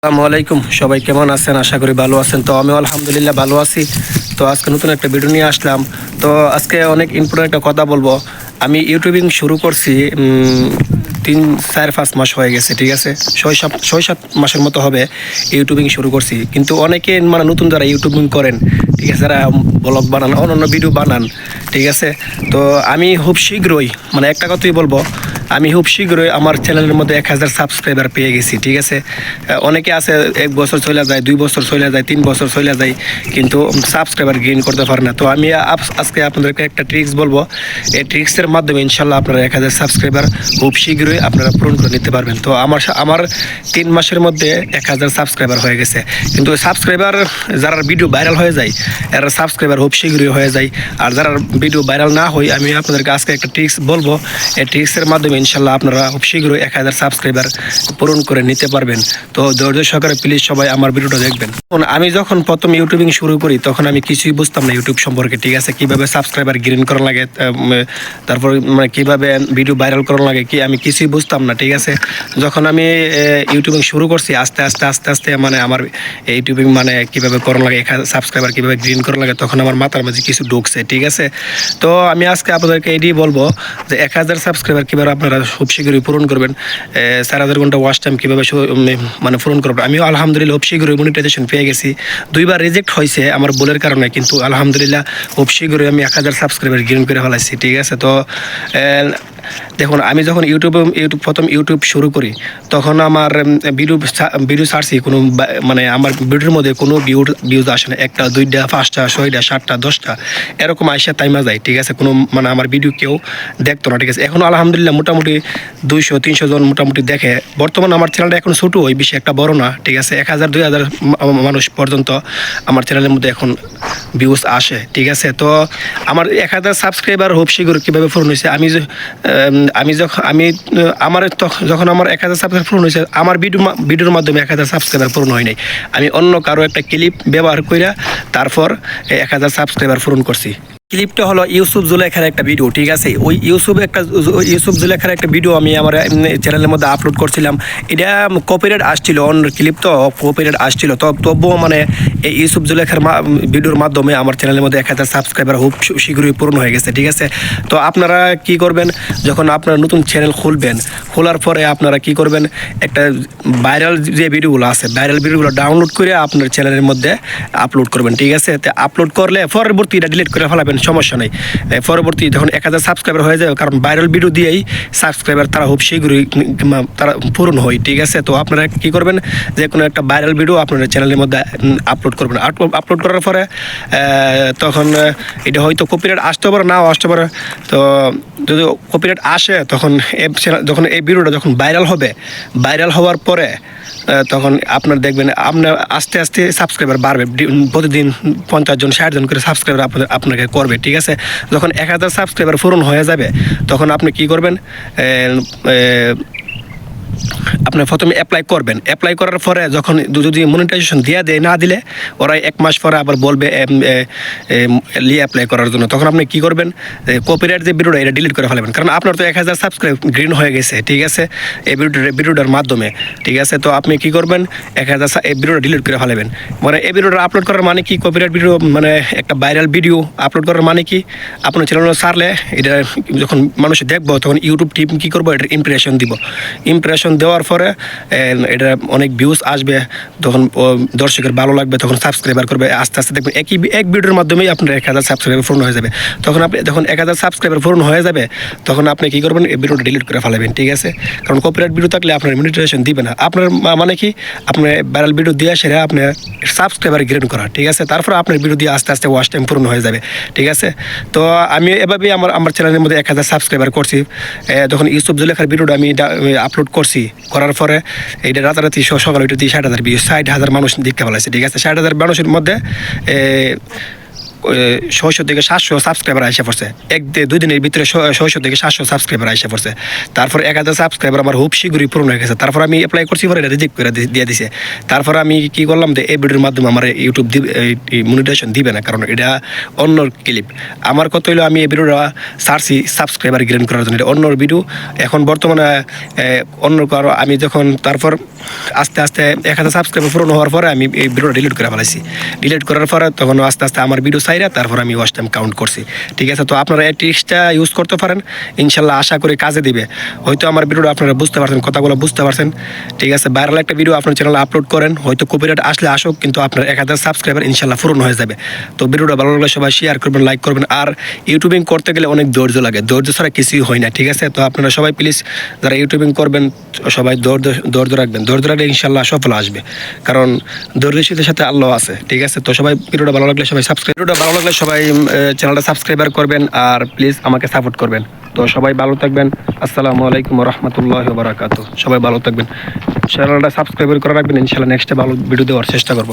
আসসালামু আলাইকুম, সবাই কেমন আছেন? আশা করি ভালো আছেন। তো আমি আলহামদুলিল্লাহ ভালো আছি। তো আজকে নতুন একটা ভিডিও নিয়ে আসলাম। তো আজকে অনেক ইম্পর্টেন্ট একটা কথা বলবো। আমি ইউটিউবিং শুরু করছি 3-4-5 মাস হয়ে গেছে, ঠিক আছে। 6-7 মাসের মতো হবে ইউটিউবিং শুরু করছি। কিন্তু অনেকে মানে নতুন যারা ইউটিউবিং করেন, ঠিক আছে, যারা ব্লগ বানান, অন্যান্য ভিডিও বানান, ঠিক আছে। তো আমি খুব শীঘ্রই, মানে একটা কথাই বলবো, আমি খুব শীঘ্রই আমার চ্যানেলের মধ্যে 1000 সাবস্ক্রাইবার পেয়ে গেছি, ঠিক আছে। অনেকে আছে 1 বছর চলে যায়, 2 বছর চলে যায়, 3 বছর চলে যায়, কিন্তু সাবস্ক্রাইবার গেইন করতে পারে না। তো আমি আজকে আপনাদেরকে একটা ট্রিক্স বলবো। এই ট্রিক্সের মাধ্যমে ইনশাল্লাহ আপনারা 1000 সাবস্ক্রাইবার খুব শীঘ্রই আপনারা পূরণ করে নিতে পারবেন। তো আমার 3 মাসের মধ্যে 1000 সাবস্ক্রাইবার হয়ে গেছে। কিন্তু সাবস্ক্রাইবার যারা ভিডিও ভাইরাল হয়ে যায়, এরা সাবস্ক্রাইবার খুব শীঘ্রই হয়ে যায়। আর যারা ভিডিও ভাইরাল না হয়, আমি আপনাদেরকে আজকে একটা ট্রিক্স বলবো। এই ট্রিক্সের মাধ্যমে ইনশাল্লাহ আপনারা খুব শীঘ্রই 1000 সাবস্ক্রাইবার পূরণ করে নিতে পারবেন। তো ধৈর্য সহকারে প্লিজ সবাই আমার ভিডিওটা দেখবেন। আমি যখন প্রথম ইউটিউবিং শুরু করি তখন আমি কিছুই বুঝতাম না ইউটিউব সম্পর্কে, ঠিক আছে। কিভাবে সাবস্ক্রাইবার গেইন করা লাগে, তারপর মানে কিভাবে ভিডিও ভাইরাল করা লাগে, কি আমি কিছুই বুঝতাম না, ঠিক আছে। যখন আমি ইউটিউবিং শুরু করছি, আস্তে আস্তে মানে আমার ইউটিউবিং মানে কিভাবে করা লাগে, সাবস্ক্রাইবার কিভাবে গেইন করা লাগে, তখন আমার মাথার মাঝে কিছু ঢুকছে, ঠিক আছে। তো আমি আজকে আপনাদেরকে এটাই বলবো যে 1000 সাবস্ক্রাইবার কীভাবে আপনারা খুব শীঘ্রই পূরণ করবেন, 4000 ঘন্টা ওয়াচ টাইম কীভাবে মানে পূরণ করবেন। আমিও আলহামদুলিল্লাহ খুব শীঘ্রই মনিটাইজেশন পেয়ে গেছি। 2বার রিজেক্ট হয়েছে আমার ভুলের কারণে, কিন্তু আলহামদুলিল্লাহ খুব শীঘ্রই আমি 1000 সাবস্ক্রাইবার গেইন করে ফেলাইছি, ঠিক আছে। তো দেখুন, আমি যখন প্রথম ইউটিউব শুরু করি তখন আমার ভিডিও ছাড়ছি, কোনো মানে আমার ভিডিওর মধ্যে কোনো ভিউজ আসে না। 1টা 2টা 5টা 6টা 7টা 10টা এরকম আইসা টাইমা যায়, ঠিক আছে। কোনো মানে আমার ভিডিও কেউ দেখতো না, ঠিক আছে। এখন আলহামদুলিল্লাহ মোটামুটি 200-300 জন মোটামুটি দেখে। বর্তমানে আমার চ্যানেলটা এখন ছোটো, ওই বেশি একটা বড় না, ঠিক আছে। 1000-2000 মানুষ পর্যন্ত আমার চ্যানেলের মধ্যে এখন ভিউজ আসে, ঠিক আছে। তো আমার 1000 সাবস্ক্রাইবার খুব শীঘ্র কীভাবে পূরণ হয়েছে, যখন আমার 1000 সাবস্ক্রাইবার পূরণ হয়েছে, আমার ভিডিওর মাধ্যমে 1000 সাবস্ক্রাইবার পূরণ হয় নাই। আমি অন্য কারো একটা ক্লিপ ব্যবহার কইরা তারপর 1000 সাবস্ক্রাইবার পূরণ করছি। ক্লিপটা হলো ইউসুফ জুলেখার একটা ভিডিও, ঠিক আছে। ওই ইউসুফ জুলেখার একটা ভিডিও আমি আমার চ্যানেলের মধ্যে আপলোড করছিলাম। এটা কপিরাইট আসছিল, অন্য ক্লিপ তো কপিরাইট আসছিল। তো তবুও মানে এই ইউসুফ জুলেখার ভিডিওর মাধ্যমে আমার চ্যানেলের মধ্যে 1000 সাবস্ক্রাইবার খুব শীঘ্রই পূরণ হয়ে গেছে, ঠিক আছে। তো আপনারা কি করবেন, যখন আপনারা নতুন চ্যানেল খুলবেন, খোলার পরে আপনারা কি করবেন, একটা ভাইরাল যে ভিডিওগুলো আছে, ভাইরাল ভিডিওগুলো ডাউনলোড করে আপনার চ্যানেলের মধ্যে আপলোড করবেন, ঠিক আছে। তো আপলোড করলে পরবর্তী এটা ডিলিট করে ফেলাবেন, সমস্যা নেই। পরবর্তী যখন 1000 সাবস্ক্রাইবার হয়ে যাবে, কারণ ভাইরাল ভিডিও দিয়েই সাবস্ক্রাইবার তারা খুব শীঘ্রই তারা পূরণ হয়, ঠিক আছে। তো আপনারা কি করবেন, যে কোনো একটা ভাইরাল ভিডিও আপনার চ্যানেলের মধ্যে আপলোড করবেন। আপলোড করার পরে তখন এটা হয়তো কপিরাইট আসতে পারে, নাও আসতে পারে। তো যদি কপিরাইট আসে, যখন এই ভিডিওটা যখন ভাইরাল হবে, ভাইরাল হওয়ার পরে তখন আপনার দেখবেন আপনার আস্তে আস্তে সাবস্ক্রাইবার বাড়বে। প্রতিদিন 50 জন 60 জন করে সাবস্ক্রাইবার আপনাকে করবে, ঠিক আছে। যখন 1000 সাবস্ক্রাইবার পূরণ হয়ে যাবে, তখন আপনি কি করবেন, আপনি প্রথমে অ্যাপ্লাই করবেন। অ্যাপ্লাই করার পরে যখন যদি মনিটাইজেশন দিয়ে দেয়, না দিলে ওরা 1 মাস পরে আবার বলবে অ্যাপ্লাই করার জন্য। তখন আপনি কি করবেন, কপিরাইট যে ভিডিওটা এটা ডিলিট করে ফেলবেন, কারণ আপনার তো 1000 সাবস্ক্রাইব গ্রিন হয়ে গেছে, ঠিক আছে, এই ভিডিওটার মাধ্যমে, ঠিক আছে। তো আপনি কি করবেন, 1000 এই ভিডিওটা ডিলিট করে ফেলবেন। মানে এই ভিডিওটা আপলোড করার মানে কি, কপিরাইট ভিডিও মানে একটা ভাইরাল ভিডিও আপলোড করার মানে কি, আপনার চ্যানেলে ছাড়লে এটা যখন মানুষ দেখবো, তখন ইউটিউব টিম কী করবো, এটার ইমপ্রেশন দিব। ইমপ্রেশন দেওয়ার পরে এটা অনেক ভিউজ আসবে, তখন দর্শকের ভালো লাগবে, তখন সাবস্ক্রাইবার করবে। আস্তে আস্তে দেখবেন এক ভিডিওর মাধ্যমেই আপনার 1000 সাবস্ক্রাইবার পূর্ণ হয়ে যাবে। তখন 1000 সাবস্ক্রাইবার পূর্ণ হয়ে যাবে, তখন আপনি কী করবেন, এই ভিডিওটা ডিলিট করে ফেলাবেন, ঠিক আছে। কারণ কপিরাইট ভিডিও থাকলে আপনার মনিটাইজেশন দিবে না। আপনার মানে কি, আপনার ভাইরাল ভিডিও দিয়ে সেটা আপনার সাবস্ক্রাইবার গেইন করা, ঠিক আছে। তারপর আপনার ভিডিও দিয়ে আস্তে আস্তে ওয়াচ টাইম পূর্ণ হয়ে যাবে, ঠিক আছে। তো আমি এভাবেই আমার চ্যানেলের মধ্যে 1000 সাবস্ক্রাইবার করছি। যখন ইউসুফ জুলেখার ভিডিওটা আমি আপলোড করছি, করার পরে এইটা রাতারাতি সকালে ওইটা দিয়ে 60,000 ভিউ, 60,000 মানুষ দেখতে ফেলাইছে, ঠিক আছে। 60,000 মানুষের মধ্যে 600 থেকে 700 সাবস্ক্রাইবার আইসা পড়ছে। 2 দিনের ভিতরে 600 থেকে 700 সাবস্ক্রাইবার আইসা পড়ছে। তারপর 1000 সাবস্ক্রাইবার আমার খুব শীঘ্রই পূরণ হয়ে গেছে। তারপর আমি অ্যাপ্লাই করছি, পরে রিজেক্ট করে দিয়ে দিছে। তারপর আমি কি করলাম যে এই ভিডিওর মাধ্যমে আমার ইউটিউব মনিটাইজেশন দিবে না, কারণ এটা অন্যর ক্লিপ। আমার কত হইলো, আমি এই ভিডিওটা সারছি সাবস্ক্রাইবার গেইন করার জন্য, এটা অন্যর ভিডিও। এখন বর্তমানে অন্য কারো আমি যখন তারপর আস্তে আস্তে 1000 সাবস্ক্রাইবার পূরণ হওয়ার পরে আমি এই ভিডিওটা ডিলিট করে ফেলাইছি। ডিলিট করার পরে তখন আস্তে আস্তে আমার ভিডিও চাইরা তারপর আমি ওয়াচ টাইম কাউন্ট করছি। ঠিক আছে, তো আপনারা এই ট্রিক্সটা ইউজ করতে পারেন, ইনশাল্লাহ আশা করি কাজে দিবে। হয়তো আমার ভিডিওটা আপনারা বুঝতে পারছেন, কথাগুলো বুঝতে পারছেন। ঠিক আছে, ভাইরাল একটা ভিডিও আপনার চ্যানেলে আপলোড করেন, হয়তো কপিরাইট আসলে আসুক, কিন্তু আপনার 1000 সাবস্ক্রাইবার ইনশাল্লাহ পূরণ হয়ে যাবে। তো ভিডিওটা ভালো লাগলে সবাই শেয়ার করবেন, লাইক করবেন। আর ইউটিউবিং করতে গেলে অনেক ধৈর্য লাগে, ধৈর্য ছাড়া কিছুই হয় না। ঠিক আছে, তো আপনারা সবাই প্লিজ যারা ইউটিউবিং করবেন সবাই ধৈর্য রাখবেন, ধৈর্য রাখলে ইনশাল্লাহ সফল আসবে, কারণ ধৈর্যশীলের সাথে আল্লাহ আছে। ঠিক আছে, তো সবাই ভিডিওটা ভালো লাগলে সবাই চ্যানেলটা সাবস্ক্রাইবার করবেন, আর প্লিজ আমাকে সাপোর্ট করবেন। তো সবাই ভালো থাকবেন। আসসালামু আলাইকুম ওয়া রাহমাতুল্লাহি ওয়া বারাকাতুহু। সবাই ভালো থাকবেন, চ্যানেলটা সাবস্ক্রাইব করে রাখবেন, ইনশাআল্লাহ নেক্সটে ভালো ভিডিও দেওয়ার চেষ্টা করব।